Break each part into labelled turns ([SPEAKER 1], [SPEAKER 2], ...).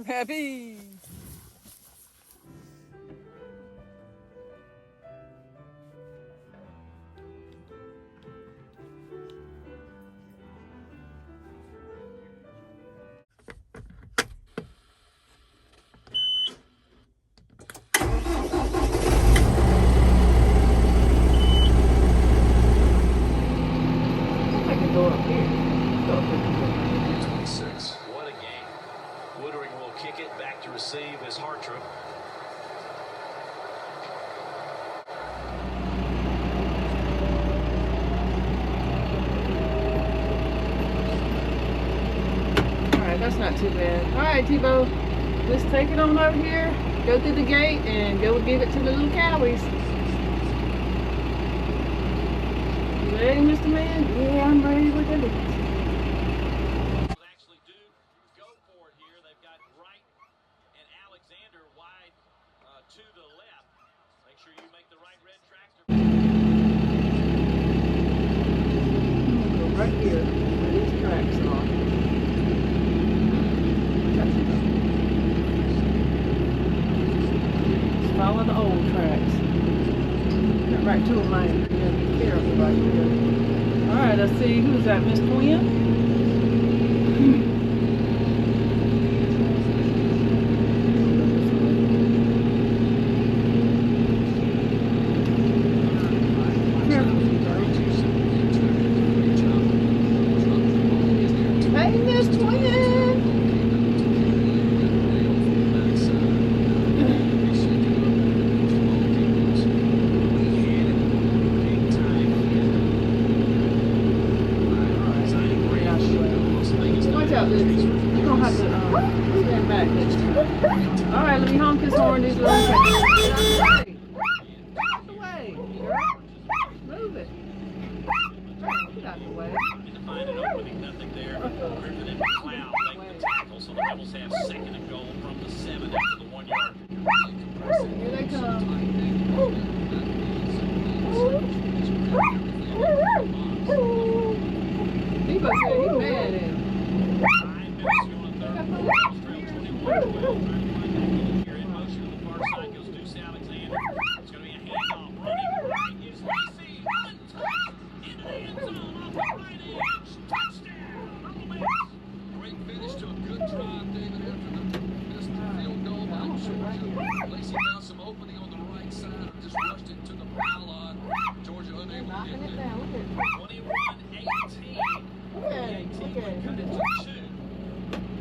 [SPEAKER 1] Happy. Go up here. Go up here.
[SPEAKER 2] 26. What a game. Woodring will kick it back to receive as Hartrup.
[SPEAKER 1] Alright, that's not too bad. Alright, Tebow, let's take it on over here, go through the gate, and go give it to the little cowies. You ready, Mr. Man? Yeah, I'm ready. Look at it.
[SPEAKER 2] Actually do go for it here. They've got Wright and Alexander wide to the left. Make sure you make the right red tractor.
[SPEAKER 1] Go right here where these tracks are. Just follow the old tracks. Got right to them, man. You gotta be careful right here. Alright, let's see. Who's that? Miss Twin? Hey, Miss Twin! Watch out, Liz. You're gonna have to stand back next time. Alright, let me honk this horn. These little Get out the way, girl. Move it. Get out the way.
[SPEAKER 2] To find an opening, nothing there. Griffin and McLeod make the tackle, so the Rebels have second and goal from the 7 after the 1 yard.
[SPEAKER 1] Here they come. Debo said he's mad at him.
[SPEAKER 2] 9 minutes to go in the third quarter. Rebels trail 21-12. Here in motion to the far side goes Deuce Alexander. It's going to be a handoff. Running right is Lacey. Untouched into the end zone off the right edge. Touchdown. Rebel Miss.
[SPEAKER 3] Great finish to a good drive, David, after the missed field goal by Georgia. Lacey found some opening on the right side and just rushed it to the pylon. Georgia unable to
[SPEAKER 1] Knocking
[SPEAKER 3] get
[SPEAKER 1] it
[SPEAKER 3] there.
[SPEAKER 1] down. Look at it.
[SPEAKER 2] 21-18.
[SPEAKER 1] Look at it.
[SPEAKER 2] The 18
[SPEAKER 1] Look at
[SPEAKER 2] would
[SPEAKER 1] it.
[SPEAKER 2] cut it to 2.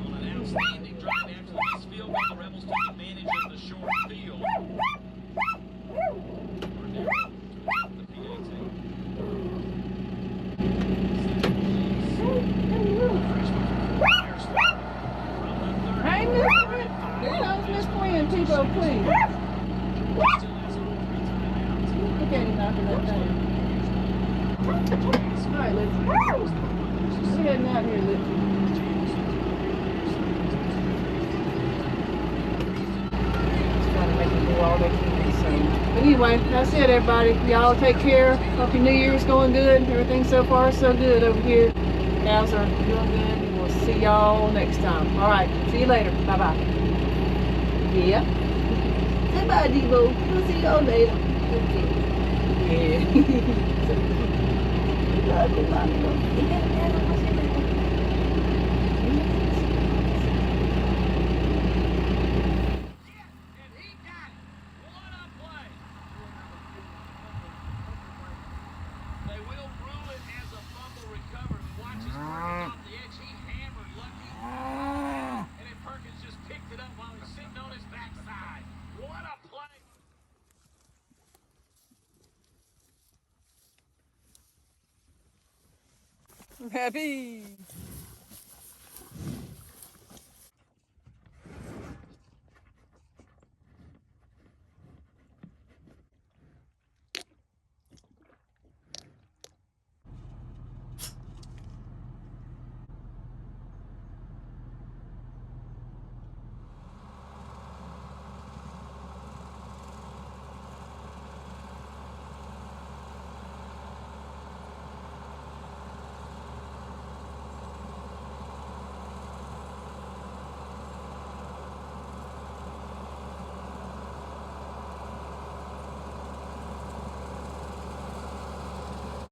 [SPEAKER 2] On an outstanding drive after the missed field goal, the Rebels took advantage of the short field. Cordero to the PAT.
[SPEAKER 1] Hey, Miss Twin. There goes Miss Twin. Tebow, please. Look at him knocking that down. Alright, Lizzie. We're heading out here, Lizzie. Just trying to make them do all they can. So, but anyway, that's it, everybody. Y'all take care. Hope your New Year's going good. Everything so far so good over here. Cows are doing good. And we'll see y'all next time. Alright, see you later. Bye-bye. Yeah. Say bye, Debo. We'll see y'all later. Okay. Yeah. Love you, Mommy.
[SPEAKER 2] They will rule it as a fumble recovered. Watch his Perkins off the edge. He hammered Lucky. And then Perkins just picked it up while he's sitting on his backside. What a play.
[SPEAKER 1] Happy.